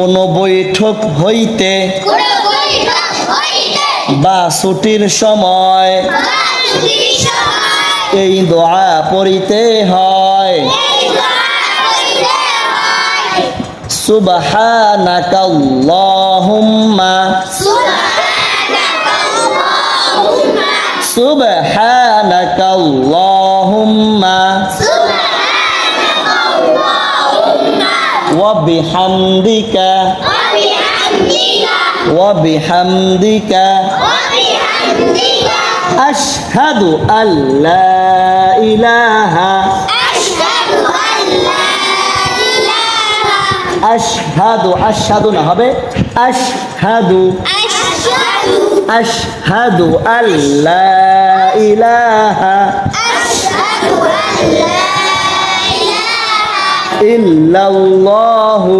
কোন বৈঠক হইতে বা ছুটির সময় এই দোয়া পড়িতে হয়। সুবহানাকাল্লাহুম্মা সুবহানাকাল্লাহুম্মা ওয়া বিহামদিকা আশহাদু আল্লা ইলাহা আশহাদু আশহাদু না হবে আশহাদু আল্লা ইলাহা ইল্লাল্লাহু